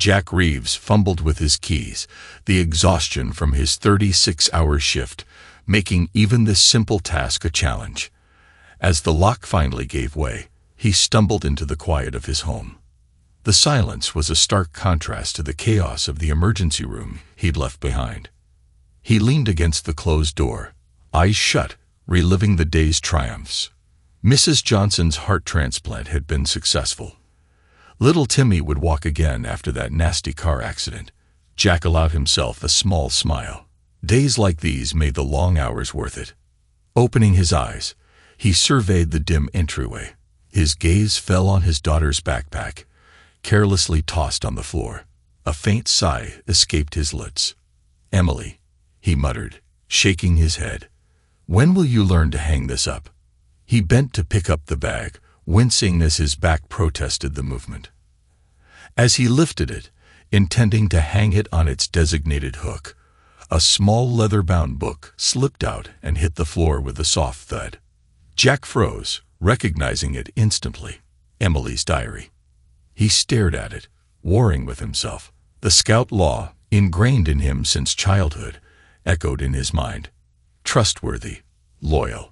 Jack Reeves fumbled with his keys, the exhaustion from his 36-hour shift, making even this simple task a challenge. As the lock finally gave way, he stumbled into the quiet of his home. The silence was a stark contrast to the chaos of the emergency room he'd left behind. He leaned against the closed door, eyes shut, reliving the day's triumphs. Mrs. Johnson's heart transplant had been successful. Little Timmy would walk again after that nasty car accident. Jack allowed himself a small smile. Days like these made the long hours worth it. Opening his eyes, he surveyed the dim entryway. His gaze fell on his daughter's backpack, carelessly tossed on the floor. A faint sigh escaped his lips. "Emily," he muttered, shaking his head. "When will you learn to hang this up?" He bent to pick up the bag, wincing as his back protested the movement. As he lifted it, intending to hang it on its designated hook, a small leather-bound book slipped out and hit the floor with a soft thud. Jack froze, recognizing it instantly. Emily's diary. He stared at it, warring with himself. The scout law, ingrained in him since childhood, echoed in his mind. Trustworthy, loyal.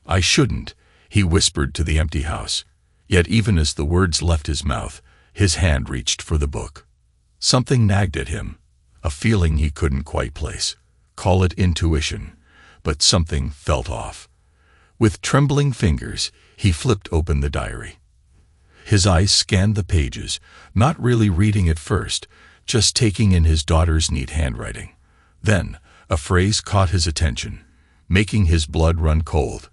"I shouldn't," he whispered to the empty house. Yet even as the words left his mouth, his hand reached for the book. Something nagged at him, a feeling he couldn't quite place. Call it intuition, but something felt off. With trembling fingers, he flipped open the diary. His eyes scanned the pages, not really reading at first, just taking in his daughter's neat handwriting. Then, a phrase caught his attention, making his blood run cold.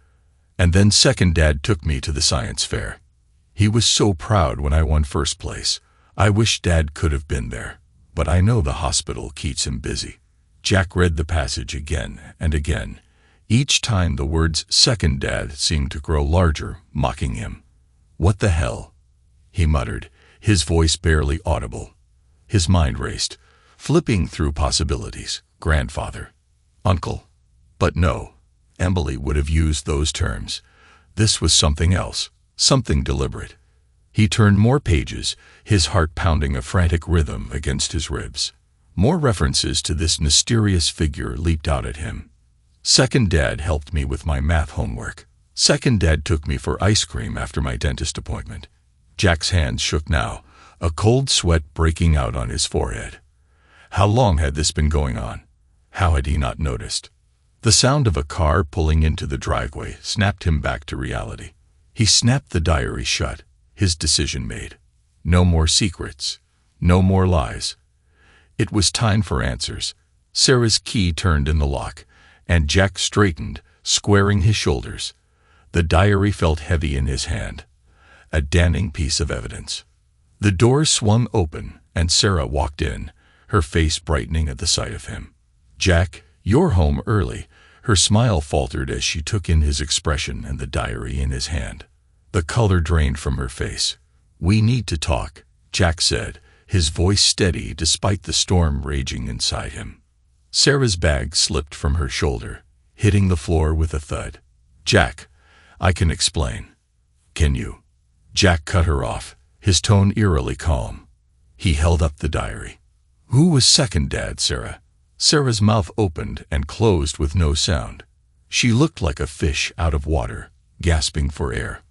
"And then second Dad took me to the science fair. He was so proud when I won first place. I wish Dad could have been there, but I know the hospital keeps him busy." Jack read the passage again and again. Each time the words "second Dad" seemed to grow larger, mocking him. "What the hell?" he muttered, his voice barely audible. His mind raced, flipping through possibilities. Grandfather. Uncle. But no, Emily would have used those terms. This was something else, something deliberate. He turned more pages, his heart pounding a frantic rhythm against his ribs. More references to this mysterious figure leaped out at him. Second Dad helped me with my math homework. Second Dad took me for ice cream after my dentist appointment. Jack's hands shook now, a cold sweat breaking out on his forehead. How long had this been going on? How had he not noticed? The sound of a car pulling into the driveway snapped him back to reality. He snapped the diary shut, his decision made. No more secrets, no more lies. It was time for answers. Sarah's key turned in the lock, and Jack straightened, squaring his shoulders. The diary felt heavy in his hand, a damning piece of evidence. The door swung open, and Sarah walked in, her face brightening at the sight of him. "Jack, you're home early." Her smile faltered as she took in his expression and the diary in his hand. The color drained from her face. "We need to talk," Jack said, his voice steady despite the storm raging inside him. Sarah's bag slipped from her shoulder, hitting the floor with a thud. "Jack, I can explain." "Can you?" Jack cut her off, his tone eerily calm. He held up the diary. "Who was second Dad, Sarah?" Sarah's mouth opened and closed with no sound. She looked like a fish out of water, gasping for air.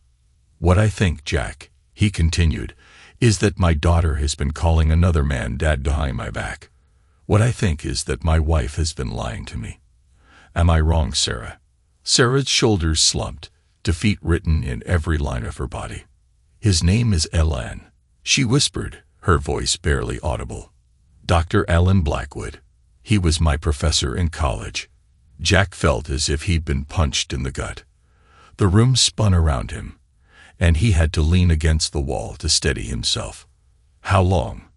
"What I think, Jack," he continued, "is that my daughter has been calling another man Dad behind my back. What I think is that my wife has been lying to me. Am I wrong, Sarah?" Sarah's shoulders slumped, defeat written in every line of her body. "His name is Elan," she whispered, her voice barely audible. "Dr. Alan Blackwood. He was my professor in college." Jack felt as if he'd been punched in the gut. The room spun around him, and he had to lean against the wall to steady himself. "How long?"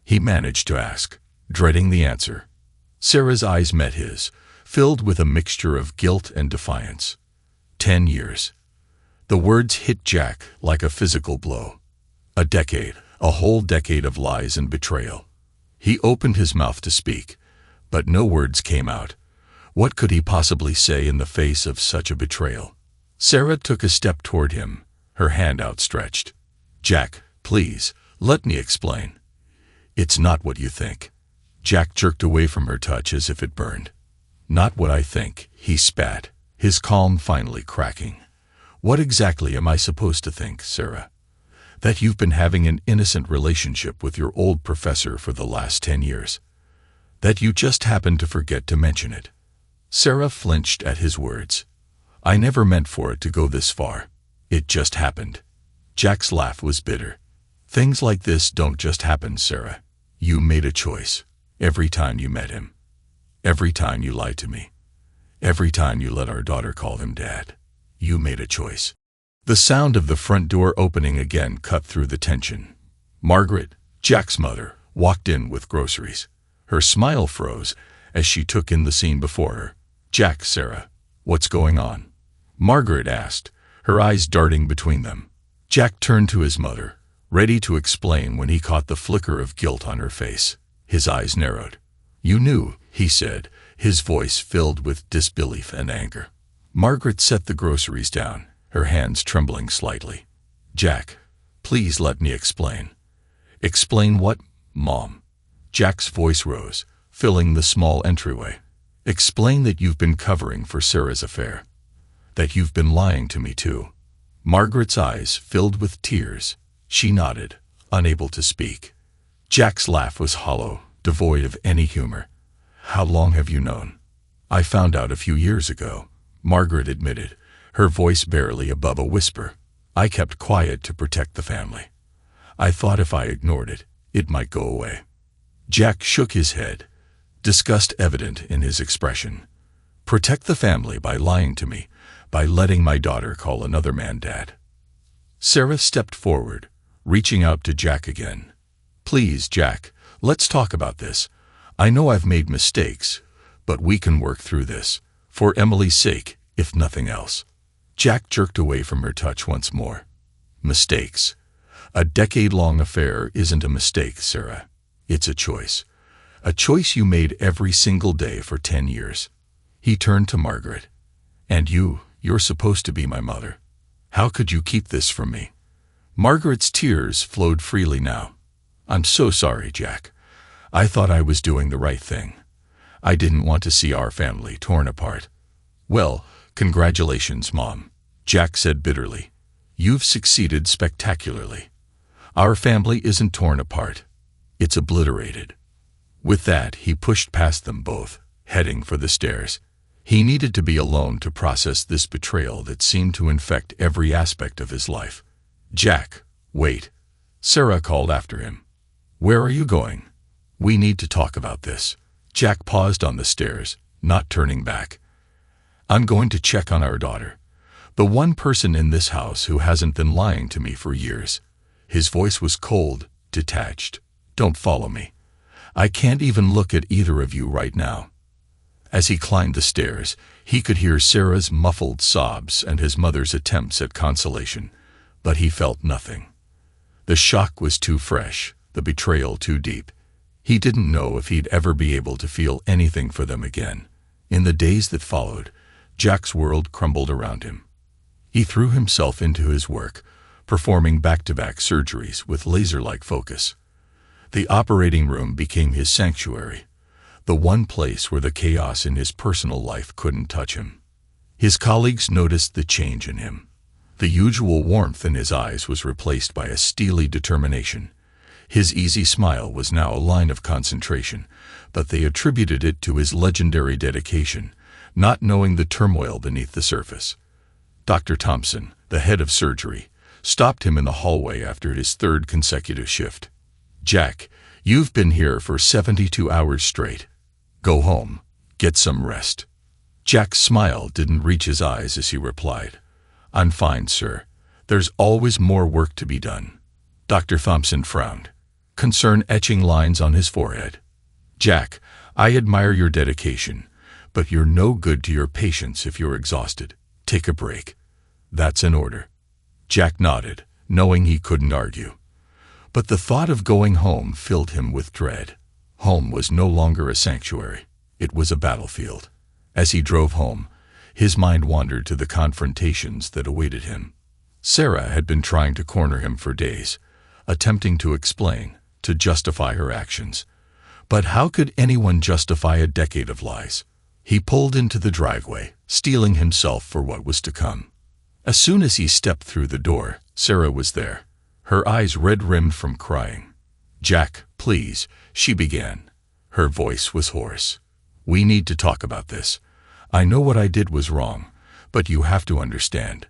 he managed to ask, dreading the answer. Sarah's eyes met his, filled with a mixture of guilt and defiance. 10 years. The words hit Jack like a physical blow. A decade, a whole decade of lies and betrayal. He opened his mouth to speak, but no words came out. What could he possibly say in the face of such a betrayal? Sarah took a step toward him, her hand outstretched. "Jack, please, let me explain. It's not what you think. Jack jerked away from her touch as if it burned. Not what I think, he spat, his calm finally cracking. What exactly am I supposed to think, Sarah? That you've been having an innocent relationship with your old professor for the last 10 years. That you just happened to forget to mention it. Sarah flinched at his words. I never meant for it to go this far. It just happened. Jack's laugh was bitter. Things like this don't just happen, Sarah. You made a choice. Every time you met him. Every time you lied to me. Every time you let our daughter call him Dad. You made a choice. The sound of the front door opening again cut through the tension. Margaret, Jack's mother, walked in with groceries. Her smile froze as she took in the scene before her. Jack, Sarah, what's going on? Margaret asked, her eyes darting between them. Jack turned to his mother, ready to explain when he caught the flicker of guilt on her face. His eyes narrowed. You knew, he said, his voice filled with disbelief and anger. Margaret set the groceries down, her hands trembling slightly. Jack, please let me explain. Explain what, Mom? Jack's voice rose, filling the small entryway. Explain that you've been covering for Sarah's affair. That you've been lying to me too. Margaret's eyes filled with tears. She nodded, unable to speak. Jack's laugh was hollow, devoid of any humor. How long have you known? I found out a few years ago, Margaret admitted, her voice barely above a whisper. I kept quiet to protect the family. I thought if I ignored it, it might go away. Jack shook his head, disgust evident in his expression. Protect the family by lying to me, by letting my daughter call another man Dad. Sarah stepped forward, reaching out to Jack again. Please, Jack, let's talk about this. I know I've made mistakes, but we can work through this, for Emily's sake, if nothing else. Jack jerked away from her touch once more. Mistakes. A decade-long affair isn't a mistake, Sarah. It's a choice. A choice you made every single day for 10 years. He turned to Margaret. And you're supposed to be my mother. How could you keep this from me? Margaret's tears flowed freely now. I'm so sorry, Jack. I thought I was doing the right thing. I didn't want to see our family torn apart. Well, congratulations, Mom, Jack said bitterly. You've succeeded spectacularly. Our family isn't torn apart. It's obliterated. With that, he pushed past them both, heading for the stairs. He needed to be alone to process this betrayal that seemed to infect every aspect of his life. Jack, wait. Sarah called after him. Where are you going? We need to talk about this. Jack paused on the stairs, not turning back. I'm going to check on our daughter. The one person in this house who hasn't been lying to me for years. His voice was cold, detached. Don't follow me. I can't even look at either of you right now. As he climbed the stairs, he could hear Sarah's muffled sobs and his mother's attempts at consolation, but he felt nothing. The shock was too fresh, the betrayal too deep. He didn't know if he'd ever be able to feel anything for them again. In the days that followed, Jack's world crumbled around him. He threw himself into his work, performing back-to-back surgeries with laser-like focus. The operating room became his sanctuary, the one place where the chaos in his personal life couldn't touch him. His colleagues noticed the change in him. The usual warmth in his eyes was replaced by a steely determination. His easy smile was now a line of concentration, but they attributed it to his legendary dedication, not knowing the turmoil beneath the surface. Dr. Thompson, the head of surgery, stopped him in the hallway after his third consecutive shift. Jack, you've been here for 72 hours straight. Go home. Get some rest. Jack's smile didn't reach his eyes as he replied, I'm fine, sir. There's always more work to be done. Dr. Thompson frowned, concern etching lines on his forehead. Jack, I admire your dedication, but you're no good to your patients if you're exhausted. Take a break. That's an order. Jack nodded, knowing he couldn't argue. But the thought of going home filled him with dread. Home was no longer a sanctuary. It was a battlefield. As he drove home, his mind wandered to the confrontations that awaited him. Sarah had been trying to corner him for days, attempting to explain, to justify her actions. But how could anyone justify a decade of lies? He pulled into the driveway, steeling himself for what was to come. As soon as he stepped through the door, Sarah was there, her eyes red-rimmed from crying. "Jack, please," she began. Her voice was hoarse. "We need to talk about this. I know what I did was wrong, but you have to understand.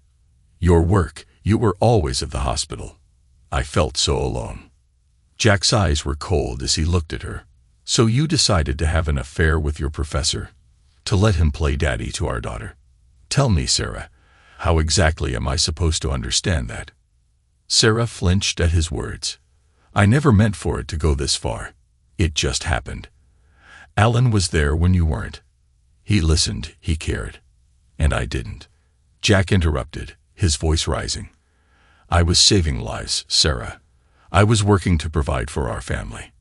Your work, you were always at the hospital. I felt so alone." Jack's eyes were cold as he looked at her. "So you decided to have an affair with your professor? To let him play daddy to our daughter? Tell me, Sarah, how exactly am I supposed to understand that?" Sarah flinched at his words. "I never meant for it to go this far. It just happened. Alan was there when you weren't. He listened, he cared. And I didn't." Jack interrupted, his voice rising. "I was saving lives, Sarah. I was working to provide for our family.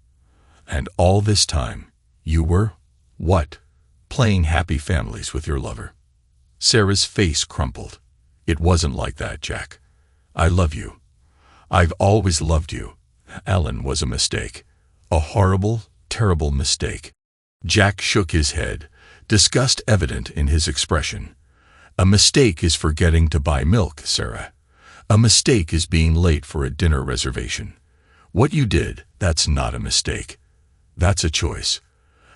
And all this time, you were, what? Playing happy families with your lover." Sarah's face crumpled. "It wasn't like that, Jack. I love you. I've always loved you. Alan was a mistake. A horrible, terrible mistake." Jack shook his head, disgust evident in his expression. "A mistake is forgetting to buy milk, Sarah. A mistake is being late for a dinner reservation. What you did, that's not a mistake. That's a choice.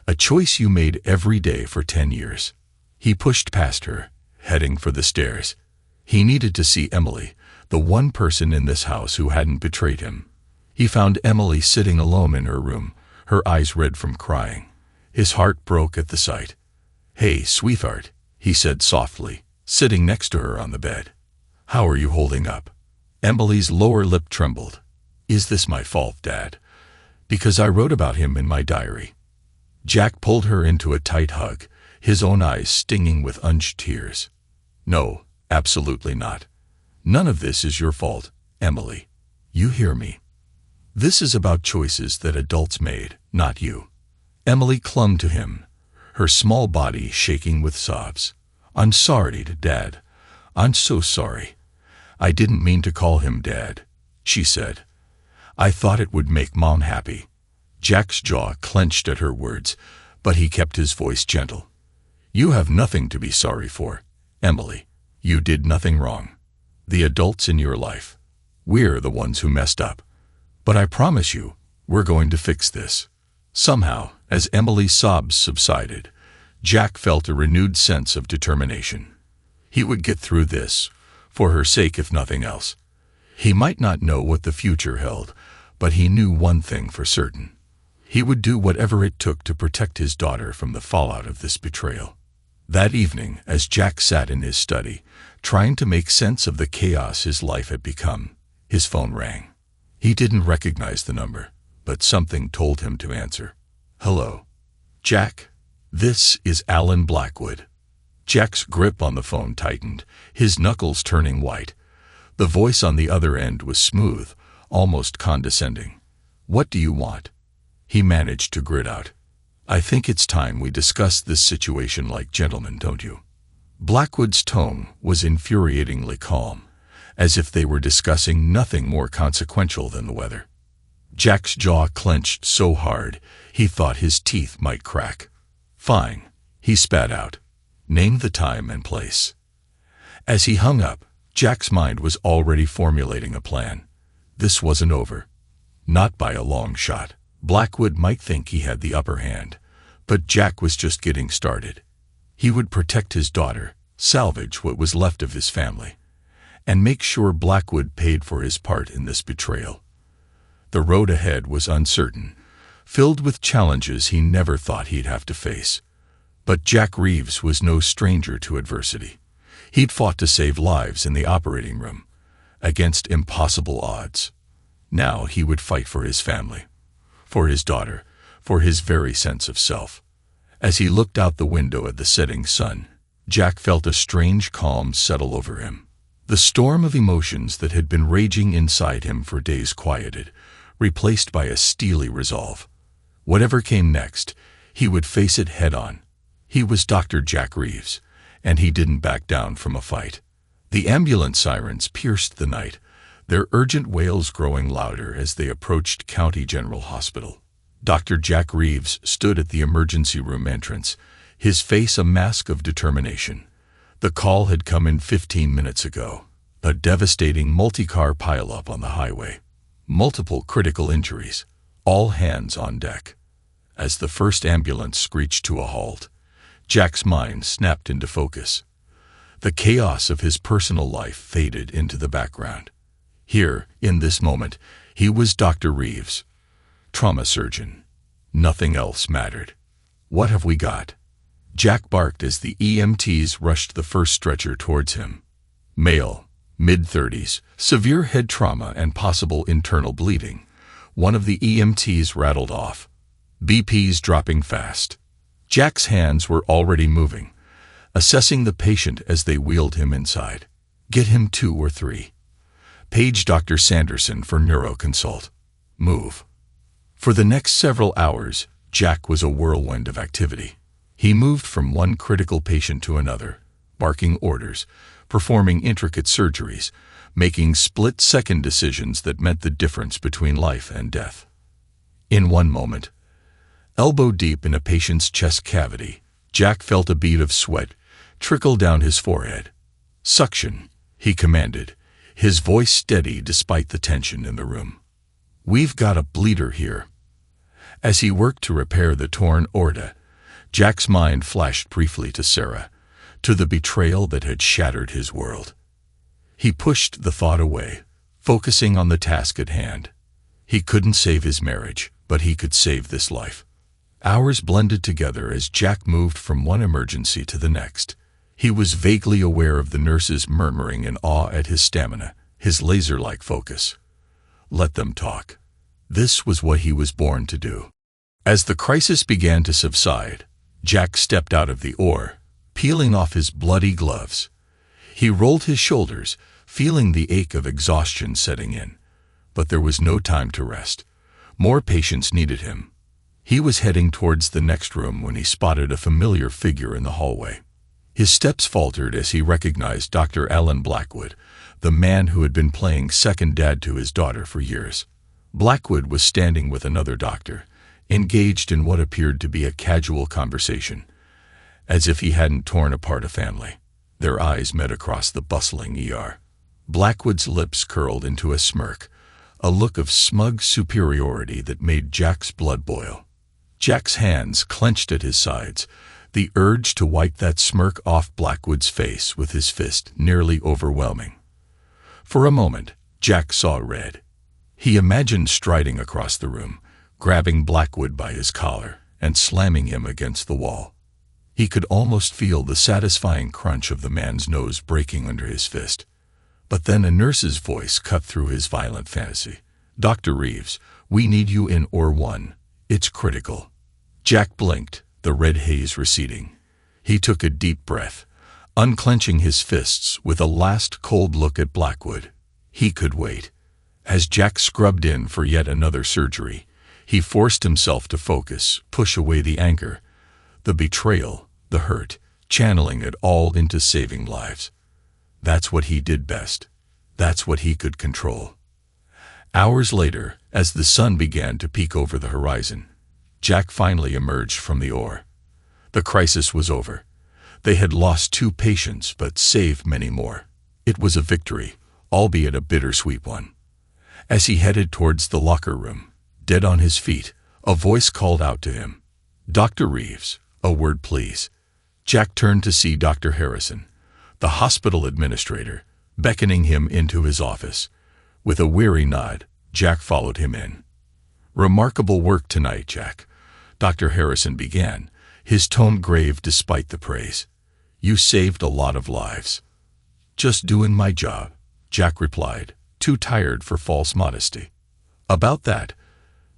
A choice you made every day for 10 years. He pushed past her, heading for the stairs. He needed to see Emily, the one person in this house who hadn't betrayed him. He found Emily sitting alone in her room, her eyes red from crying. His heart broke at the sight. "Hey, sweetheart," he said softly, sitting next to her on the bed. "How are you holding up?" Emily's lower lip trembled. "Is this my fault, Dad? Because I wrote about him in my diary." Jack pulled her into a tight hug, his own eyes stinging with unshed tears. "No, absolutely not. None of this is your fault, Emily. You hear me? This is about choices that adults made, not you." Emily clung to him, her small body shaking with sobs. "I'm sorry, Dad. I'm so sorry. I didn't mean to call him Dad," she said. "I thought it would make Mom happy." Jack's jaw clenched at her words, but he kept his voice gentle. "You have nothing to be sorry for, Emily. You did nothing wrong. The adults in your life. We're the ones who messed up. But I promise you, we're going to fix this." Somehow, as Emily's sobs subsided, Jack felt a renewed sense of determination. He would get through this, for her sake if nothing else. He might not know what the future held, but he knew one thing for certain. He would do whatever it took to protect his daughter from the fallout of this betrayal. That evening, as Jack sat in his study, trying to make sense of the chaos his life had become, his phone rang. He didn't recognize the number, but something told him to answer. "Hello, Jack? This is Alan Blackwood." Jack's grip on the phone tightened, his knuckles turning white. The voice on the other end was smooth, almost condescending. "What do you want?" He managed to grit out. "I think it's time we discuss this situation like gentlemen, don't you?" Blackwood's tone was infuriatingly calm, as if they were discussing nothing more consequential than the weather. Jack's jaw clenched so hard he thought his teeth might crack. "Fine," he spat out. "Name the time and place." As he hung up, Jack's mind was already formulating a plan. This wasn't over. Not by a long shot. Blackwood might think he had the upper hand, but Jack was just getting started. He would protect his daughter, salvage what was left of his family, and make sure Blackwood paid for his part in this betrayal. The road ahead was uncertain, filled with challenges he never thought he'd have to face. But Jack Reeves was no stranger to adversity. He'd fought to save lives in the operating room, against impossible odds. Now he would fight for his family, for his daughter, for his very sense of self. As he looked out the window at the setting sun, Jack felt a strange calm settle over him. The storm of emotions that had been raging inside him for days quieted, replaced by a steely resolve. Whatever came next, he would face it head-on. He was Dr. Jack Reeves, and he didn't back down from a fight. The ambulance sirens pierced the night, their urgent wails growing louder as they approached County General Hospital. Dr. Jack Reeves stood at the emergency room entrance, his face a mask of determination. The call had come in 15 minutes ago. A devastating multi-car pileup on the highway. Multiple critical injuries. All hands on deck. As the first ambulance screeched to a halt, Jack's mind snapped into focus. The chaos of his personal life faded into the background. Here, in this moment, he was Dr. Reeves, trauma surgeon. Nothing else mattered. "What have we got?" Jack barked as the EMTs rushed the first stretcher towards him. Male, mid-30s, severe head trauma and possible internal bleeding. One of the EMTs rattled off. BP's dropping fast. Jack's hands were already moving, assessing the patient as they wheeled him inside. "Get him 2 or 3. Page Dr. Sanderson for neuroconsult. Move." For the next several hours, Jack was a whirlwind of activity. He moved from one critical patient to another, barking orders, performing intricate surgeries, making split-second decisions that meant the difference between life and death. In one moment, elbow deep in a patient's chest cavity, Jack felt a bead of sweat trickle down his forehead. "Suction," he commanded, his voice steady despite the tension in the room. "We've got a bleeder here." As he worked to repair the torn aorta, Jack's mind flashed briefly to Sarah, to the betrayal that had shattered his world. He pushed the thought away, focusing on the task at hand. He couldn't save his marriage, but he could save this life. Hours blended together as Jack moved from one emergency to the next. He was vaguely aware of the nurses murmuring in awe at his stamina, his laser-like focus. Let them talk. This was what he was born to do. As the crisis began to subside, Jack stepped out of the OR, peeling off his bloody gloves. He rolled his shoulders, feeling the ache of exhaustion setting in. But there was no time to rest. More patients needed him. He was heading towards the next room when he spotted a familiar figure in the hallway. His steps faltered as he recognized Dr. Alan Blackwood, the man who had been playing second dad to his daughter for years. Blackwood was standing with another doctor, engaged in what appeared to be a casual conversation, as if he hadn't torn apart a family. Their eyes met across the bustling ER. Blackwood's lips curled into a smirk, a look of smug superiority that made Jack's blood boil. Jack's hands clenched at his sides, the urge to wipe that smirk off Blackwood's face with his fist nearly overwhelming. For a moment, Jack saw red. He imagined striding across the room, grabbing Blackwood by his collar and slamming him against the wall. He could almost feel the satisfying crunch of the man's nose breaking under his fist. But then a nurse's voice cut through his violent fantasy. "Dr. Reeves, we need you in OR 1. It's critical." Jack blinked, the red haze receding. He took a deep breath, unclenching his fists with a last cold look at Blackwood. He could wait. As Jack scrubbed in for yet another surgery, he forced himself to focus, push away the anger, the betrayal, the hurt, channeling it all into saving lives. That's what he did best. That's what he could control. Hours later, as the sun began to peek over the horizon, Jack finally emerged from the OR. The crisis was over. They had lost 2 patients but saved many more. It was a victory, albeit a bittersweet one. As he headed towards the locker room, dead on his feet, a voice called out to him. "Dr. Reeves, a word please." Jack turned to see Dr. Harrison, the hospital administrator, beckoning him into his office. With a weary nod, Jack followed him in. "Remarkable work tonight, Jack," Dr. Harrison began, his tone grave despite the praise. "You saved a lot of lives." "Just doing my job," Jack replied, too tired for false modesty. "About that,"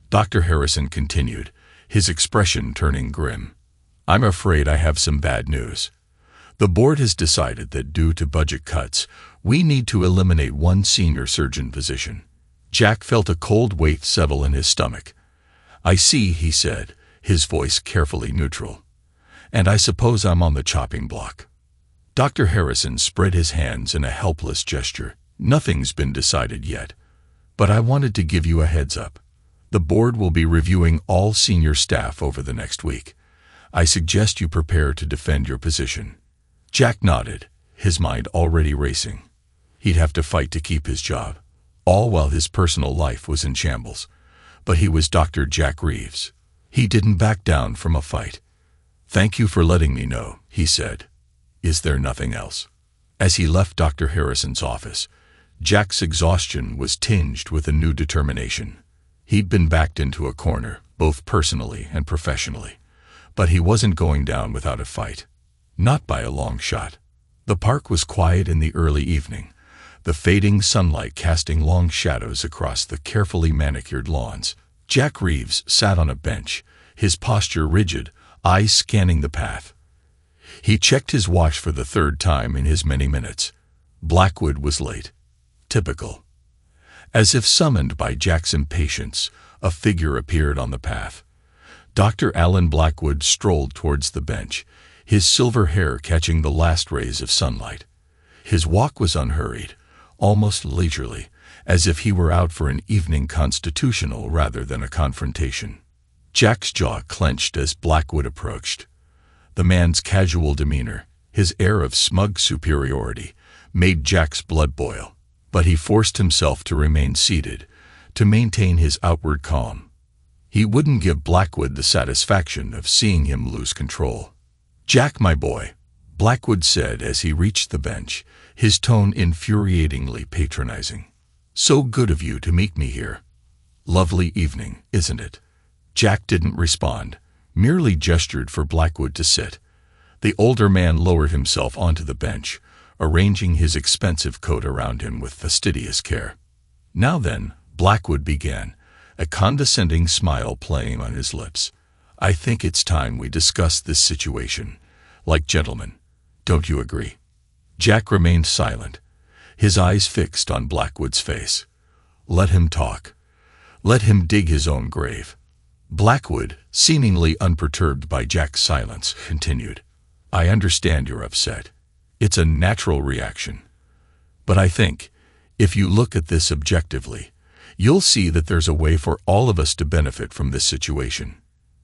Dr. Harrison continued, his expression turning grim, "I'm afraid I have some bad news. The board has decided that due to budget cuts, we need to eliminate 1 senior surgeon position." Jack felt a cold weight settle in his stomach. "I see," he said, his voice carefully neutral. "And I suppose I'm on the chopping block." Dr. Harrison spread his hands in a helpless gesture. Nothing's been decided yet, but I wanted to give you a heads up. The board will be reviewing all senior staff over the next week. I suggest you prepare to defend your position." Jack nodded, his mind already racing. He'd have to fight to keep his job, all while his personal life was in shambles. But he was Dr. Jack Reeves. He didn't back down from a fight. "Thank you for letting me know," he said. "Is there nothing else?" As he left Dr. Harrison's office, Jack's exhaustion was tinged with a new determination. He'd been backed into a corner, both personally and professionally, but he wasn't going down without a fight. Not by a long shot. The park was quiet in the early evening, the fading sunlight casting long shadows across the carefully manicured lawns. Jack Reeves sat on a bench, his posture rigid, eyes scanning the path. He checked his watch for the third time in his many minutes. Blackwood was late. Typical. As if summoned by Jack's impatience, a figure appeared on the path. Dr. Alan Blackwood strolled towards the bench, his silver hair catching the last rays of sunlight. His walk was unhurried, almost leisurely, as if he were out for an evening constitutional rather than a confrontation. Jack's jaw clenched as Blackwood approached. The man's casual demeanor, his air of smug superiority, made Jack's blood boil, but he forced himself to remain seated, to maintain his outward calm. He wouldn't give Blackwood the satisfaction of seeing him lose control. "Jack, my boy," Blackwood said as he reached the bench, his tone infuriatingly patronizing. "So good of you to meet me here. Lovely evening, isn't it?" Jack didn't respond, merely gestured for Blackwood to sit. The older man lowered himself onto the bench, arranging his expensive coat around him with fastidious care. "Now then," Blackwood began, a condescending smile playing on his lips, "I think it's time we discuss this situation, like gentlemen. Don't you agree?" Jack remained silent, his eyes fixed on Blackwood's face. Let him talk. Let him dig his own grave. Blackwood, seemingly unperturbed by Jack's silence, continued. "I understand you're upset. It's a natural reaction. But I think, if you look at this objectively, you'll see that there's a way for all of us to benefit from this situation."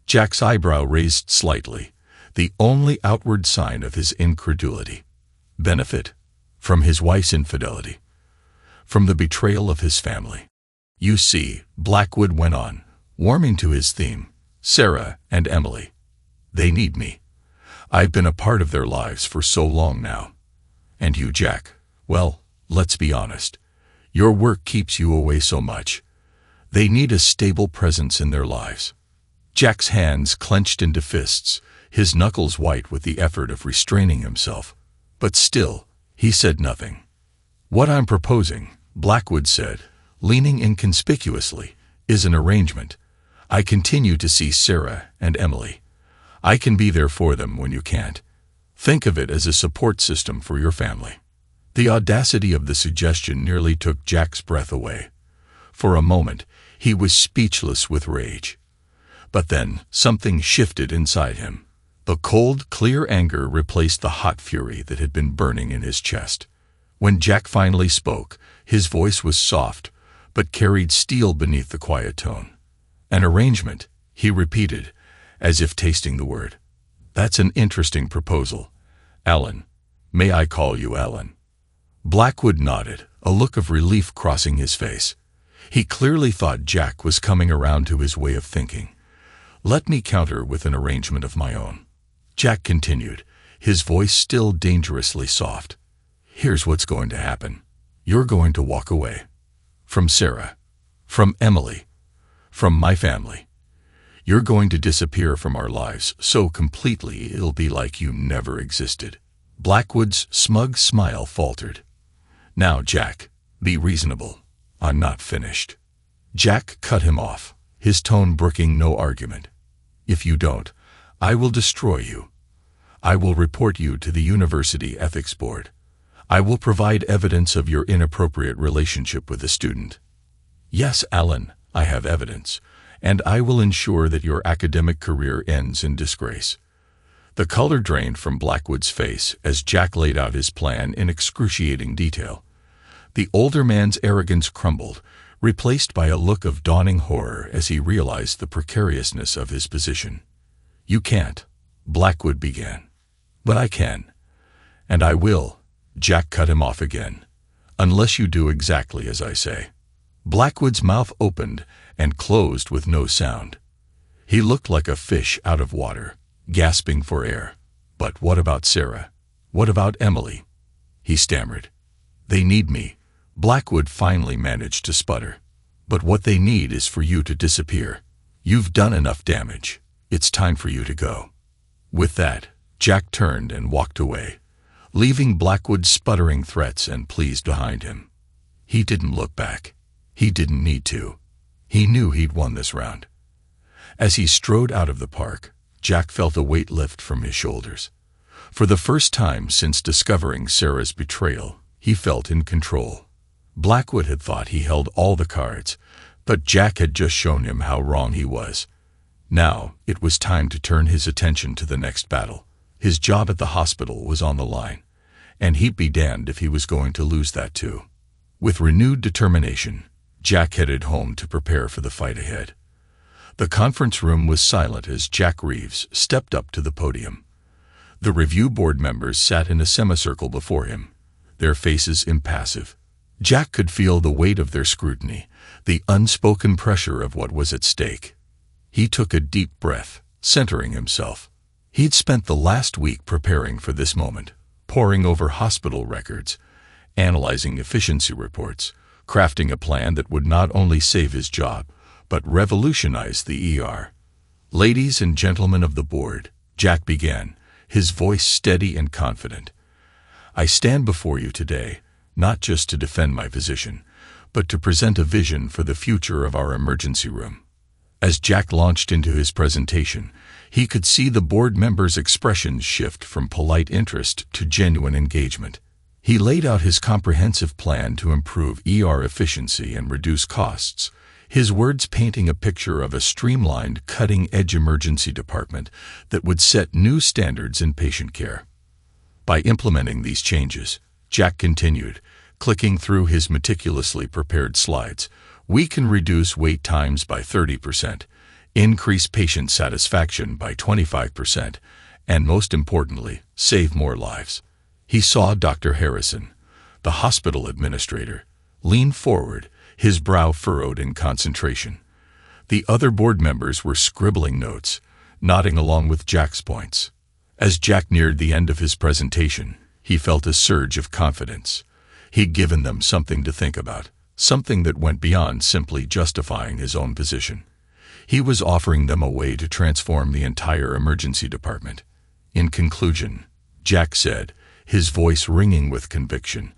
Jack's eyebrow raised slightly, the only outward sign of his incredulity. Benefit? From his wife's infidelity? From the betrayal of his family? "You see," Blackwood went on, warming to his theme, "Sarah and Emily. They need me. I've been a part of their lives for so long now. And you, Jack, well, let's be honest. Your work keeps you away so much. They need a stable presence in their lives." Jack's hands clenched into fists, his knuckles white with the effort of restraining himself. But still, he said nothing. "What I'm proposing," Blackwood said, leaning inconspicuously, "is an arrangement. I continue to see Sarah and Emily. I can be there for them when you can't. Think of it as a support system for your family." The audacity of the suggestion nearly took Jack's breath away. For a moment, he was speechless with rage. But then, something shifted inside him. The cold, clear anger replaced the hot fury that had been burning in his chest. When Jack finally spoke, his voice was soft, but carried steel beneath the quiet tone. "An arrangement," he repeated, as if tasting the word. "That's an interesting proposal. Alan. May I call you Alan?" Blackwood nodded, a look of relief crossing his face. He clearly thought Jack was coming around to his way of thinking. "Let me counter with an arrangement of my own." Jack continued, his voice still dangerously soft. "Here's what's going to happen. You're going to walk away. From Sarah. From Emily. From my family. You're going to disappear from our lives so completely it'll be like you never existed." Blackwood's smug smile faltered. "Now, Jack, be reasonable. I'm not finished." Jack cut him off, his tone brooking no argument. "If you don't, I will destroy you. I will report you to the University Ethics Board. I will provide evidence of your inappropriate relationship with the student. Yes, Alan, I have evidence, and I will ensure that your academic career ends in disgrace." The color drained from Blackwood's face as Jack laid out his plan in excruciating detail. The older man's arrogance crumbled, replaced by a look of dawning horror as he realized the precariousness of his position. "You can't," Blackwood began. "But I can. And I will," Jack cut him off again. "Unless you do exactly as I say." Blackwood's mouth opened and closed with no sound. He looked like a fish out of water, gasping for air. "But what about Sarah? What about Emily?" he stammered. "They need me," Blackwood finally managed to sputter. "But what they need is for you to disappear. You've done enough damage. It's time for you to go." With that, Jack turned and walked away, leaving Blackwood sputtering threats and pleas behind him. He didn't look back. He didn't need to. He knew he'd won this round. As he strode out of the park, Jack felt a weight lift from his shoulders. For the first time since discovering Sarah's betrayal, he felt in control. Blackwood had thought he held all the cards, but Jack had just shown him how wrong he was. Now, it was time to turn his attention to the next battle. His job at the hospital was on the line, and he'd be damned if he was going to lose that too. With renewed determination, Jack headed home to prepare for the fight ahead. The conference room was silent as Jack Reeves stepped up to the podium. The review board members sat in a semicircle before him, their faces impassive. Jack could feel the weight of their scrutiny, the unspoken pressure of what was at stake. He took a deep breath, centering himself. He'd spent the last week preparing for this moment, poring over hospital records, analyzing efficiency reports, crafting a plan that would not only save his job, but revolutionize the ER. "Ladies and gentlemen of the board," Jack began, his voice steady and confident. "I stand before you today, not just to defend my position, but to present a vision for the future of our emergency room." As Jack launched into his presentation, he could see the board members' expressions shift from polite interest to genuine engagement. He laid out his comprehensive plan to improve ER efficiency and reduce costs, his words painting a picture of a streamlined, cutting-edge emergency department that would set new standards in patient care. By implementing these changes, Jack continued, clicking through his meticulously prepared slides, "We can reduce wait times by 30%, increase patient satisfaction by 25%, and most importantly, save more lives." He saw Dr. Harrison, the hospital administrator, lean forward, his brow furrowed in concentration. The other board members were scribbling notes, nodding along with Jack's points. As Jack neared the end of his presentation, he felt a surge of confidence. He'd given them something to think about, something that went beyond simply justifying his own position. He was offering them a way to transform the entire emergency department. In conclusion, Jack said, his voice ringing with conviction,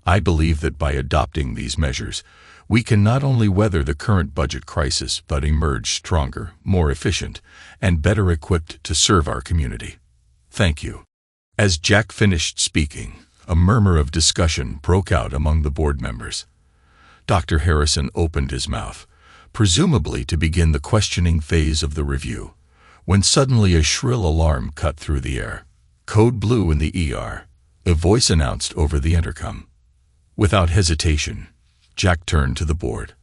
"I believe that by adopting these measures, we can not only weather the current budget crisis but emerge stronger, more efficient, and better equipped to serve our community. Thank you." As Jack finished speaking, a murmur of discussion broke out among the board members. Dr. Harrison opened his mouth, presumably to begin the questioning phase of the review, when suddenly a shrill alarm cut through the air. "Code blue in the ER," a voice announced over the intercom. Without hesitation, Jack turned to the board.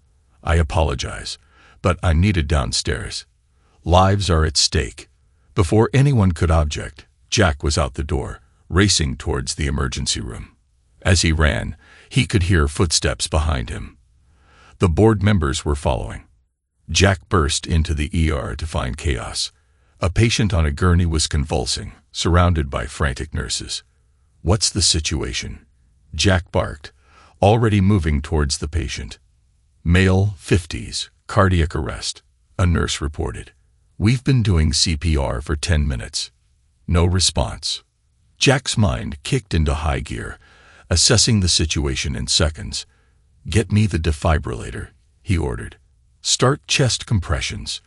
"I apologize, but I'm needed downstairs. Lives are at stake." Before anyone could object, Jack was out the door, racing towards the emergency room. As he ran, he could hear footsteps behind him. The board members were following. Jack burst into the ER to find chaos. A patient on a gurney was convulsing, surrounded by frantic nurses. "What's the situation?" Jack barked, already moving towards the patient. "Male, 50s, cardiac arrest," a nurse reported. "We've been doing CPR for 10 minutes. No response." Jack's mind kicked into high gear, assessing the situation in seconds. "Get me the defibrillator," he ordered. "Start chest compressions.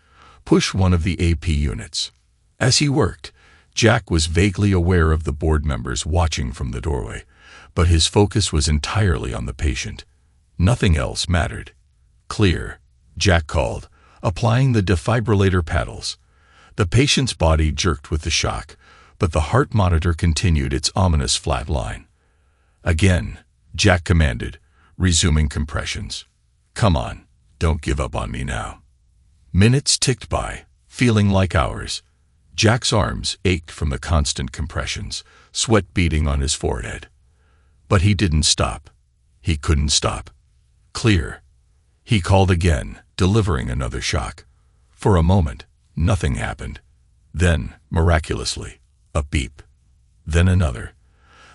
Push one of the AP units." As he worked, Jack was vaguely aware of the board members watching from the doorway, but his focus was entirely on the patient. Nothing else mattered. "Clear," Jack called, applying the defibrillator paddles. The patient's body jerked with the shock, but the heart monitor continued its ominous flat line. Again, Jack commanded, resuming compressions. "Come on, don't give up on me now." Minutes ticked by, feeling like hours. Jack's arms ached from the constant compressions, sweat beading on his forehead. But he didn't stop. He couldn't stop. Clear. He called again, delivering another shock. For a moment, nothing happened. Then, miraculously, a beep. Then another.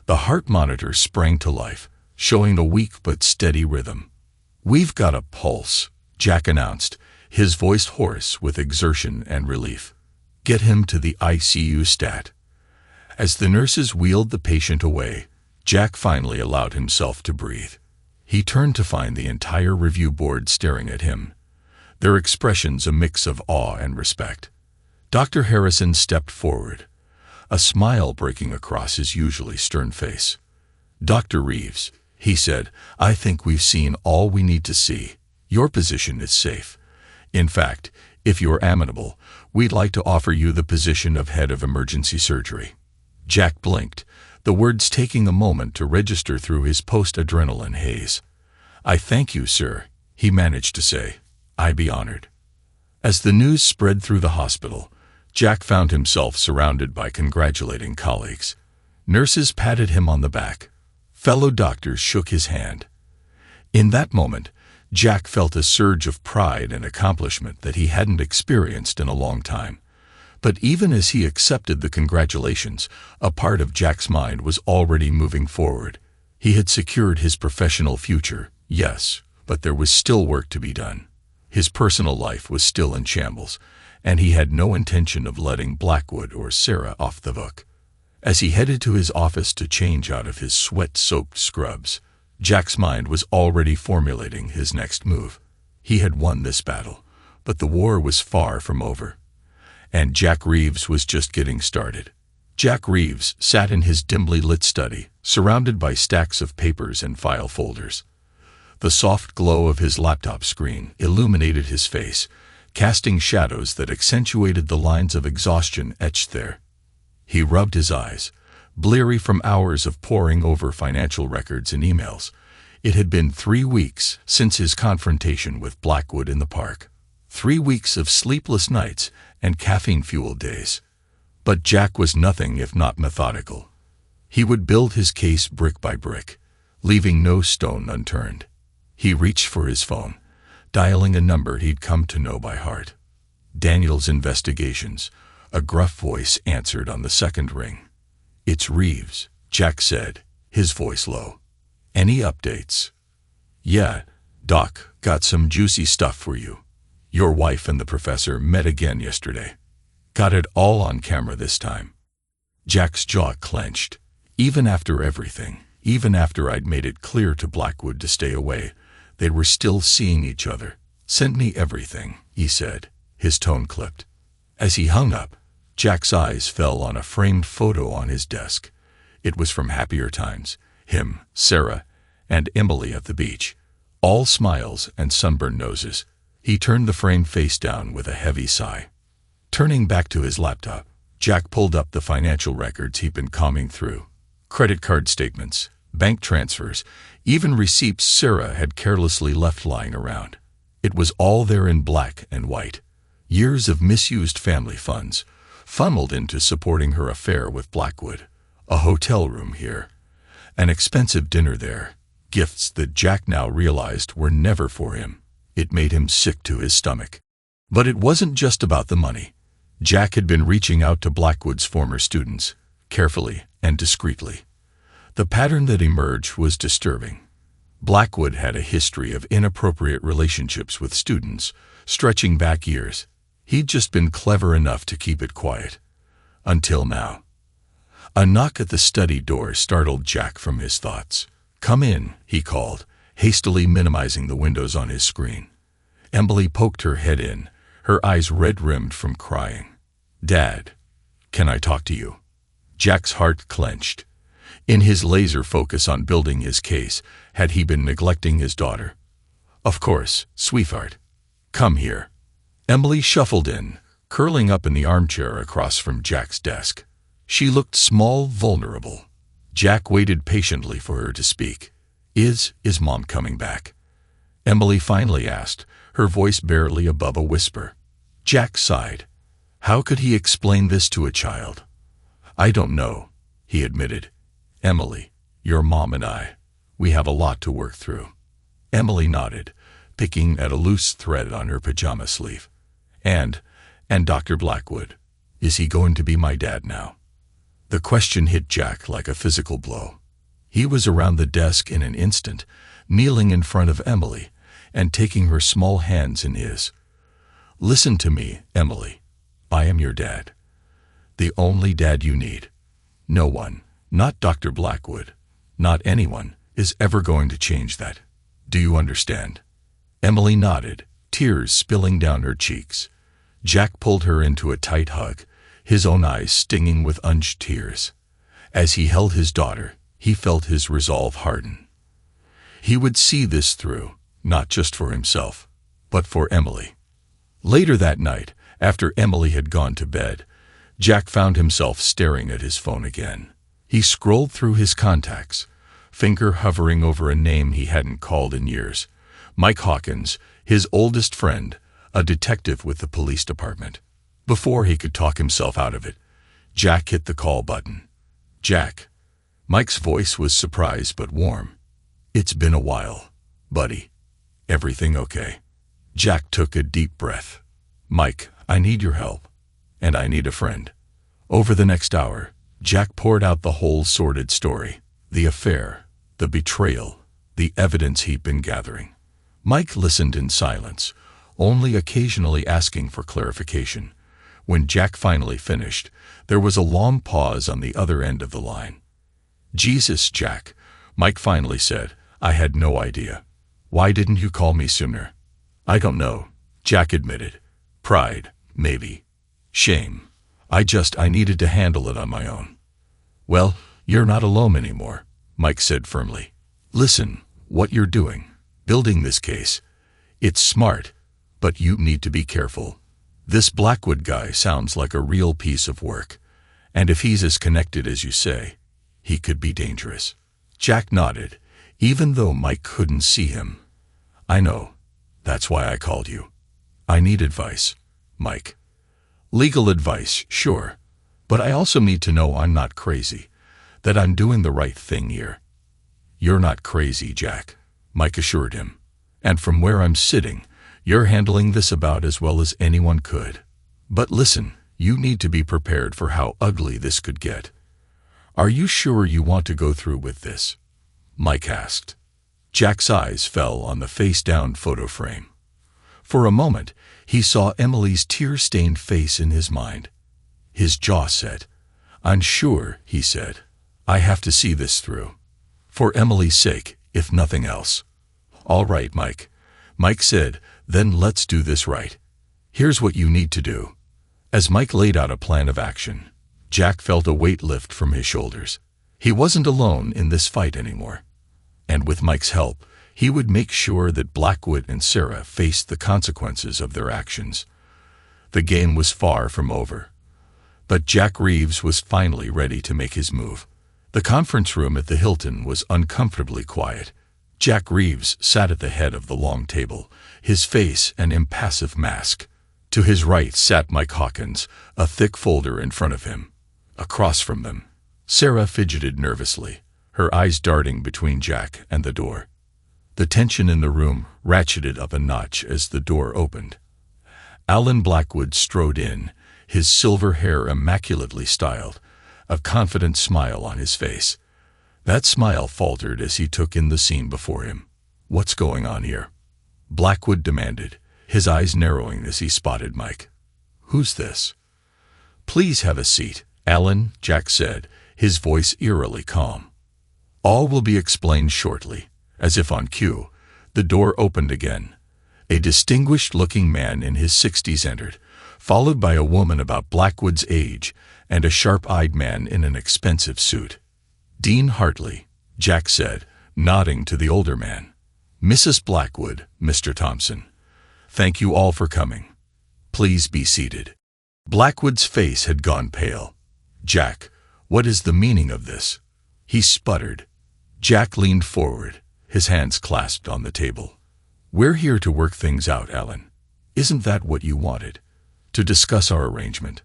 The heart monitor sprang to life, showing a weak but steady rhythm. "We've got a pulse," Jack announced, his voice hoarse with exertion and relief. "Get him to the ICU stat." As the nurses wheeled the patient away, Jack finally allowed himself to breathe. He turned to find the entire review board staring at him, their expressions a mix of awe and respect. Dr. Harrison stepped forward, a smile breaking across his usually stern face. "Dr. Reeves," he said, "I think we've seen all we need to see. Your position is safe. In fact, if you're amenable, we'd like to offer you the position of head of emergency surgery." Jack blinked, the words taking a moment to register through his post-adrenaline haze. "I thank you, sir," he managed to say. "I'd be honored." As the news spread through the hospital, Jack found himself surrounded by congratulating colleagues. Nurses patted him on the back. Fellow doctors shook his hand. In that moment, Jack felt a surge of pride and accomplishment that he hadn't experienced in a long time. But even as he accepted the congratulations, a part of Jack's mind was already moving forward. He had secured his professional future, yes, but there was still work to be done. His personal life was still in shambles, and he had no intention of letting Blackwood or Sarah off the hook. As he headed to his office to change out of his sweat-soaked scrubs, Jack's mind was already formulating his next move. He had won this battle, but the war was far from over. And Jack Reeves was just getting started. Jack Reeves sat in his dimly lit study, surrounded by stacks of papers and file folders. The soft glow of his laptop screen illuminated his face, casting shadows that accentuated the lines of exhaustion etched there. He rubbed his eyes, bleary from hours of poring over financial records and emails. It had been 3 weeks since his confrontation with Blackwood in the park. 3 weeks of sleepless nights and caffeine-fueled days. But Jack was nothing if not methodical. He would build his case brick by brick, leaving no stone unturned. He reached for his phone, dialing a number he'd come to know by heart. "Daniel's Investigations," a gruff voice answered on the second ring. "It's Reeves," Jack said, his voice low. "Any updates?" "Yeah, Doc, got some juicy stuff for you. Your wife and the professor met again yesterday. Got it all on camera this time." Jack's jaw clenched. Even after everything, even after I'd made it clear to Blackwood to stay away, they were still seeing each other. "Send me everything," he said, his tone clipped. As he hung up, Jack's eyes fell on a framed photo on his desk. It was from happier times. Him, Sarah, and Emily at the beach. All smiles and sunburned noses. He turned the frame face down with a heavy sigh. Turning back to his laptop, Jack pulled up the financial records he'd been combing through. Credit card statements, bank transfers, even receipts Sarah had carelessly left lying around. It was all there in black and white. Years of misused family funds, funneled into supporting her affair with Blackwood. A hotel room here. An expensive dinner there. Gifts that Jack now realized were never for him. It made him sick to his stomach. But it wasn't just about the money. Jack had been reaching out to Blackwood's former students, carefully and discreetly. The pattern that emerged was disturbing. Blackwood had a history of inappropriate relationships with students, stretching back years. He'd just been clever enough to keep it quiet. Until now. A knock at the study door startled Jack from his thoughts. "Come in," he called, hastily minimizing the windows on his screen. Emily poked her head in, her eyes red-rimmed from crying. "Dad, can I talk to you?" Jack's heart clenched. In his laser focus on building his case, had he been neglecting his daughter? "Of course, sweetheart. Come here." Emily shuffled in, curling up in the armchair across from Jack's desk. She looked small, vulnerable. Jack waited patiently for her to speak. Is Mom coming back?" Emily finally asked, her voice barely above a whisper. Jack sighed. How could he explain this to a child? "I don't know," he admitted. "Emily, your mom and we have a lot to work through." Emily nodded, picking at a loose thread on her pajama sleeve. And Dr. Blackwood, is he going to be my dad now?" The question hit Jack like a physical blow. He was around the desk in an instant, kneeling in front of Emily and taking her small hands in his. "Listen to me, Emily. I am your dad. The only dad you need. No one, not Dr. Blackwood, not anyone, is ever going to change that. Do you understand?" Emily nodded, tears spilling down her cheeks. Jack pulled her into a tight hug, his own eyes stinging with unused tears. As he held his daughter, he felt his resolve harden. He would see this through, not just for himself, but for Emily. Later that night, after Emily had gone to bed, Jack found himself staring at his phone again. He scrolled through his contacts, finger hovering over a name he hadn't called in years. Mike Hawkins, his oldest friend, a detective with the police department. Before he could talk himself out of it, Jack hit the call button. "Jack." Mike's voice was surprised but warm. "It's been a while, buddy. Everything okay?" Jack took a deep breath. "Mike, I need your help. And I need a friend." Over the next hour, Jack poured out the whole sordid story. The affair, the betrayal, the evidence he'd been gathering. Mike listened in silence, only occasionally asking for clarification. When Jack finally finished, there was a long pause on the other end of the line. "Jesus, Jack," Mike finally said, "I had no idea. Why didn't you call me sooner?" "I don't know," Jack admitted. "Pride, maybe. Shame. I needed to handle it on my own." "Well, you're not alone anymore," Mike said firmly. "Listen, what you're doing, building this case, it's smart, but you need to be careful. This Blackwood guy sounds like a real piece of work, and if he's as connected as you say, he could be dangerous." Jack nodded, even though Mike couldn't see him. "I know. That's why I called you. I need advice, Mike. Legal advice, sure, but I also need to know I'm not crazy, that I'm doing the right thing here." "You're not crazy, Jack," Mike assured him. "And from where I'm sitting, you're handling this about as well as anyone could. But listen, you need to be prepared for how ugly this could get. Are you sure you want to go through with this?" Mike asked. Jack's eyes fell on the face-down photo frame. For a moment, he saw Emily's tear-stained face in his mind. His jaw set. "I'm sure," he said. "I have to see this through. For Emily's sake, if nothing else." "All right, Mike," Mike said, "then let's do this right. Here's what you need to do." As Mike laid out a plan of action, Jack felt a weight lift from his shoulders. He wasn't alone in this fight anymore. And with Mike's help, he would make sure that Blackwood and Sarah faced the consequences of their actions. The game was far from over. But Jack Reeves was finally ready to make his move. The conference room at the Hilton was uncomfortably quiet. Jack Reeves sat at the head of the long table, his face an impassive mask. To his right sat Mike Hawkins, a thick folder in front of him. Across from them, Sarah fidgeted nervously, her eyes darting between Jack and the door. The tension in the room ratcheted up a notch as the door opened. Alan Blackwood strode in, his silver hair immaculately styled, a confident smile on his face. That smile faltered as he took in the scene before him. "What's going on here?" Blackwood demanded, his eyes narrowing as he spotted Mike. "Who's this?" "Please have a seat, Alan," Jack said, his voice eerily calm. "All will be explained shortly." As if on cue, the door opened again. A distinguished-looking man in his 60s entered, followed by a woman about Blackwood's age and a sharp-eyed man in an expensive suit. "Dean Hartley," Jack said, nodding to the older man. "Mrs. Blackwood, Mr. Thompson. Thank you all for coming. Please be seated." Blackwood's face had gone pale. "Jack, what is the meaning of this?" he sputtered. Jack leaned forward, his hands clasped on the table. "We're here to work things out, Alan. Isn't that what you wanted? To discuss our arrangement?"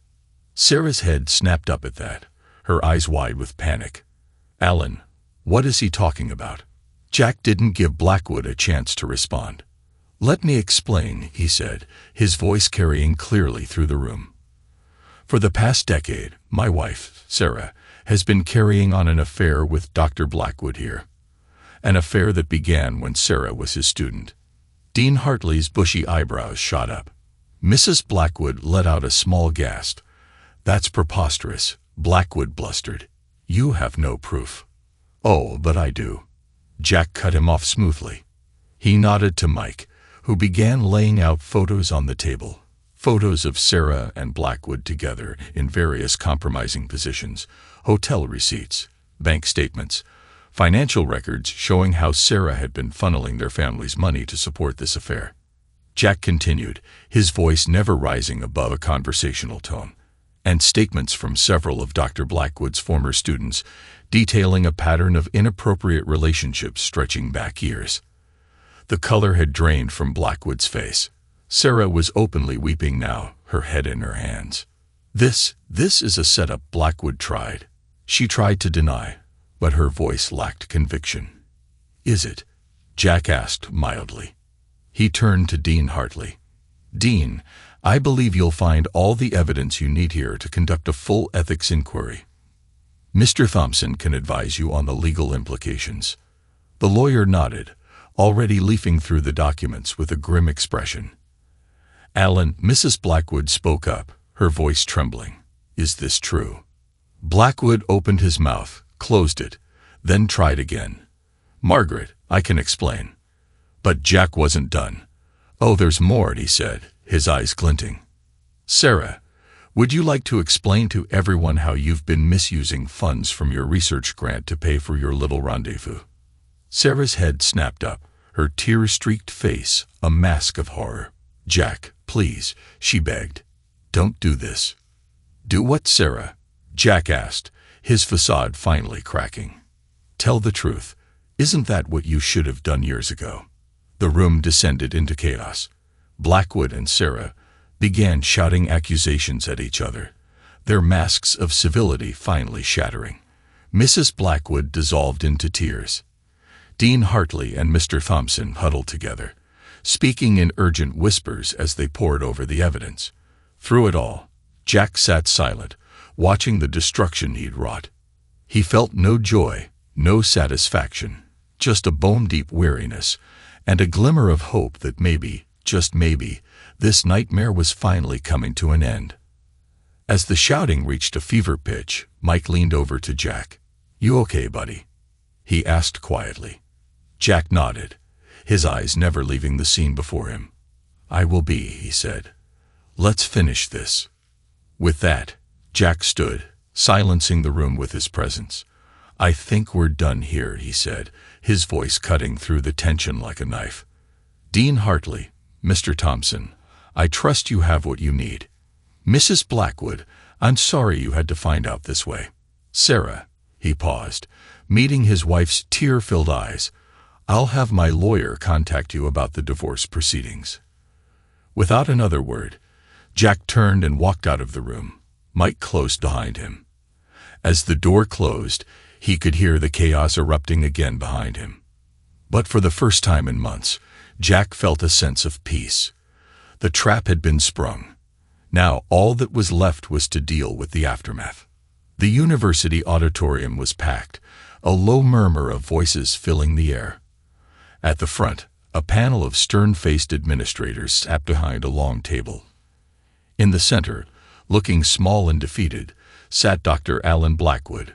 Sarah's head snapped up at that, her eyes wide with panic. "Alan, what is he talking about?" Jack didn't give Blackwood a chance to respond. "Let me explain," he said, his voice carrying clearly through the room. "For the past decade, my wife, Sarah, has been carrying on an affair with Dr. Blackwood here. An affair that began when Sarah was his student." Dean Hartley's bushy eyebrows shot up. Mrs. Blackwood let out a small gasp. "That's preposterous," Blackwood blustered. "You have no proof." "Oh, but I do." Jack cut him off smoothly. He nodded to Mike, who began laying out photos on the table. Photos of Sarah and Blackwood together in various compromising positions, hotel receipts, bank statements, financial records showing how Sarah had been funneling their family's money to support this affair. Jack continued, his voice never rising above a conversational tone, and statements from several of Dr. Blackwood's former students detailing a pattern of inappropriate relationships stretching back years. The color had drained from Blackwood's face. Sarah was openly weeping now, her head in her hands. This is a setup," Blackwood tried. She tried to deny, but her voice lacked conviction. "Is it?" Jack asked mildly. He turned to Dean Hartley. "Dean, I believe you'll find all the evidence you need here to conduct a full ethics inquiry. Mr. Thompson can advise you on the legal implications." The lawyer nodded, already leafing through the documents with a grim expression. "Alan," Mrs. Blackwood spoke up, her voice trembling. "Is this true?" Blackwood opened his mouth, closed it, then tried again. "Margaret, I can explain." But Jack wasn't done. "Oh, there's more," he said, his eyes glinting. "Sarah, would you like to explain to everyone how you've been misusing funds from your research grant to pay for your little rendezvous?" Sarah's head snapped up, her tear-streaked face a mask of horror. "Jack, please," she begged. "Don't do this." "Do what, Sarah?" Jack asked, his facade finally cracking. "Tell the truth. Isn't that what you should have done years ago?" The room descended into chaos. Blackwood and Sarah began shouting accusations at each other, their masks of civility finally shattering. Mrs. Blackwood dissolved into tears. Dean Hartley and Mr. Thompson huddled together, speaking in urgent whispers as they pored over the evidence. Through it all, Jack sat silent, watching the destruction he'd wrought. He felt no joy, no satisfaction, just a bone-deep weariness, and a glimmer of hope that maybe, just maybe, this nightmare was finally coming to an end. As the shouting reached a fever pitch, Mike leaned over to Jack. "You okay, buddy?" he asked quietly. Jack nodded, his eyes never leaving the scene before him. "I will be," he said. "Let's finish this." With that, Jack stood, silencing the room with his presence. "I think we're done here," he said, his voice cutting through the tension like a knife. "Dean Hartley, Mr. Thompson, I trust you have what you need. Mrs. Blackwood, I'm sorry you had to find out this way. Sarah," he paused, meeting his wife's tear-filled eyes, "I'll have my lawyer contact you about the divorce proceedings." Without another word, Jack turned and walked out of the room, Mike close behind him. As the door closed, he could hear the chaos erupting again behind him. But for the first time in months, Jack felt a sense of peace. The trap had been sprung. Now all that was left was to deal with the aftermath. The university auditorium was packed, a low murmur of voices filling the air. At the front, a panel of stern-faced administrators sat behind a long table. In the center, looking small and defeated, sat Dr. Alan Blackwood.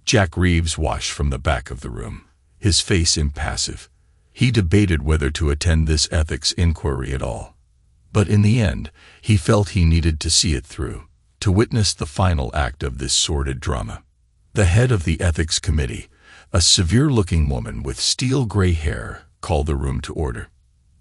Jack Reeves watched from the back of the room, his face impassive. He debated whether to attend this ethics inquiry at all. But in the end, he felt he needed to see it through, to witness the final act of this sordid drama. The head of the ethics committee, a severe-looking woman with steel-gray hair, called the room to order.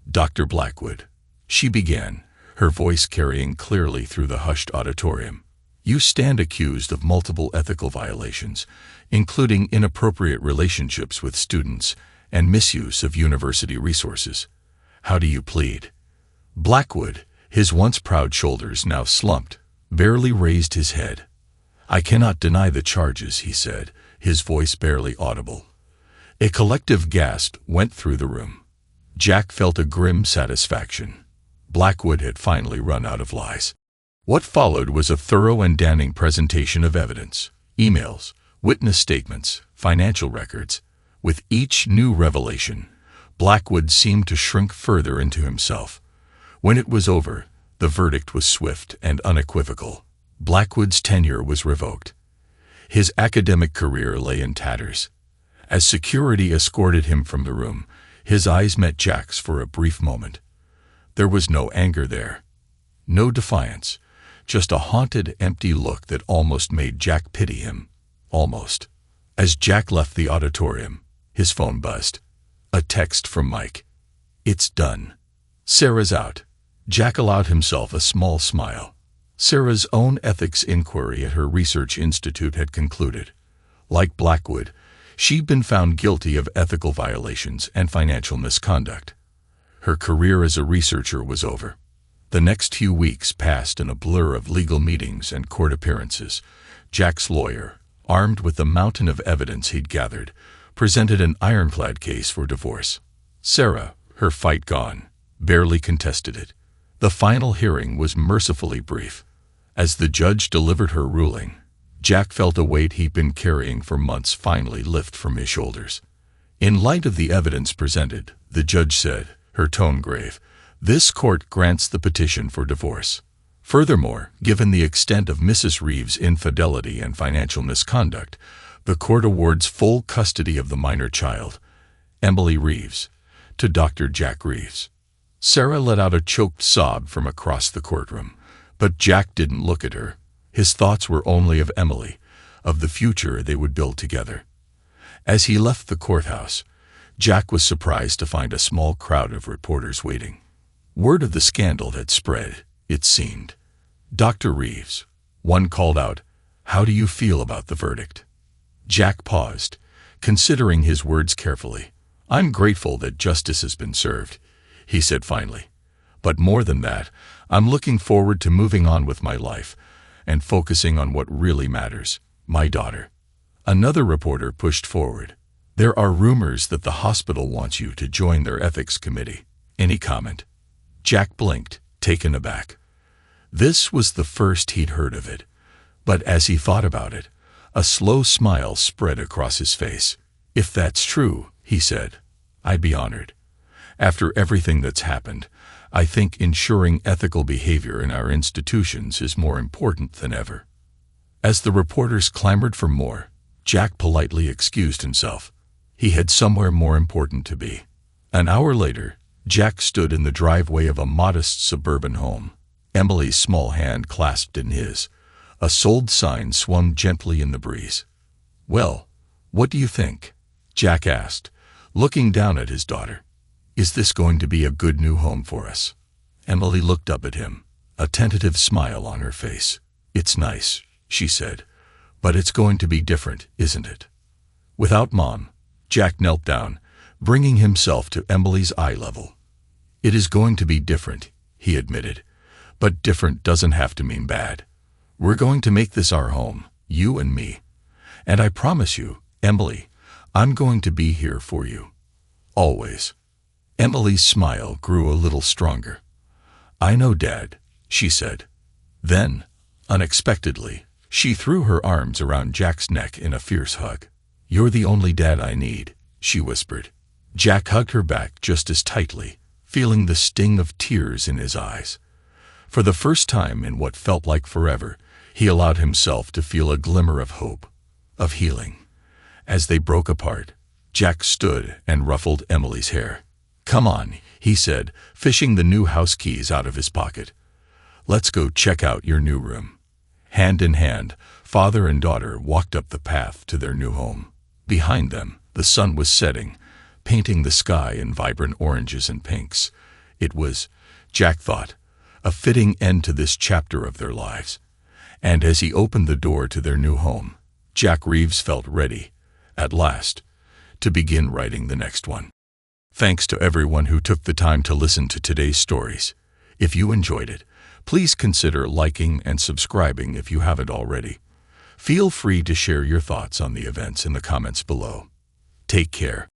"Dr. Blackwood," she began, her voice carrying clearly through the hushed auditorium, "you stand accused of multiple ethical violations, including inappropriate relationships with students and misuse of university resources. How do you plead? Blackwood, his once proud shoulders now slumped, barely raised his head. I cannot deny the charges, he said, his voice barely audible. A collective gasp went through the room. Jack felt a grim satisfaction. Blackwood had finally run out of lies. What followed was a thorough and damning presentation of evidence, emails, witness statements, financial records. With each new revelation, Blackwood seemed to shrink further into himself. When it was over, the verdict was swift and unequivocal. Blackwood's tenure was revoked. His academic career lay in tatters. As security escorted him from the room, his eyes met Jack's for a brief moment. There was no anger there, no defiance, just a haunted, empty look that almost made Jack pity him. Almost. As Jack left the auditorium, his phone buzzed. A text from Mike. It's done. Sarah's out. Jack allowed himself a small smile. Sarah's own ethics inquiry at her research institute had concluded. Like Blackwood, she'd been found guilty of ethical violations and financial misconduct. Her career as a researcher was over. The next few weeks passed in a blur of legal meetings and court appearances. Jack's lawyer, armed with the mountain of evidence he'd gathered, presented an ironclad case for divorce. Sarah, her fight gone, barely contested it. The final hearing was mercifully brief. As the judge delivered her ruling, Jack felt a weight he'd been carrying for months finally lift from his shoulders. In light of the evidence presented, the judge said, her tone grave, this court grants the petition for divorce. Furthermore, given the extent of Mrs. Reeves' infidelity and financial misconduct, the court awards full custody of the minor child, Emily Reeves, to Dr. Jack Reeves. Sarah let out a choked sob from across the courtroom, but Jack didn't look at her. His thoughts were only of Emily, of the future they would build together. As he left the courthouse, Jack was surprised to find a small crowd of reporters waiting. Word of the scandal had spread, it seemed. Dr. Reeves, one called out, how do you feel about the verdict? Jack paused, considering his words carefully. I'm grateful that justice has been served, he said finally. But more than that, I'm looking forward to moving on with my life and focusing on what really matters, my daughter. Another reporter pushed forward. There are rumors that the hospital wants you to join their ethics committee. Any comment? Jack blinked, taken aback. This was the first he'd heard of it, but as he thought about it, a slow smile spread across his face. If that's true, he said, I'd be honored. After everything that's happened, I think ensuring ethical behavior in our institutions is more important than ever. As the reporters clamored for more, Jack politely excused himself. He had somewhere more important to be. An hour later, Jack stood in the driveway of a modest suburban home, Emily's small hand clasped in his. A sold sign swung gently in the breeze. Well, what do you think? Jack asked, looking down at his daughter. Is this going to be a good new home for us? Emily looked up at him, a tentative smile on her face. It's nice, she said, but it's going to be different, isn't it? Without Mom, Jack knelt down, bringing himself to Emily's eye level. It is going to be different, he admitted, but different doesn't have to mean bad. We're going to make this our home, you and me. And I promise you, Emily, I'm going to be here for you. Always. Emily's smile grew a little stronger. I know, Dad, she said. Then, unexpectedly, she threw her arms around Jack's neck in a fierce hug. You're the only dad I need, she whispered. Jack hugged her back just as tightly, feeling the sting of tears in his eyes. For the first time in what felt like forever, he allowed himself to feel a glimmer of hope, of healing. As they broke apart, Jack stood and ruffled Emily's hair. Come on, he said, fishing the new house keys out of his pocket. Let's go check out your new room. Hand in hand, father and daughter walked up the path to their new home. Behind them, the sun was setting, painting the sky in vibrant oranges and pinks. It was, Jack thought, a fitting end to this chapter of their lives. And as he opened the door to their new home, Jack Reeves felt ready, at last, to begin writing the next one. Thanks to everyone who took the time to listen to today's stories. If you enjoyed it, please consider liking and subscribing if you haven't already. Feel free to share your thoughts on the events in the comments below. Take care.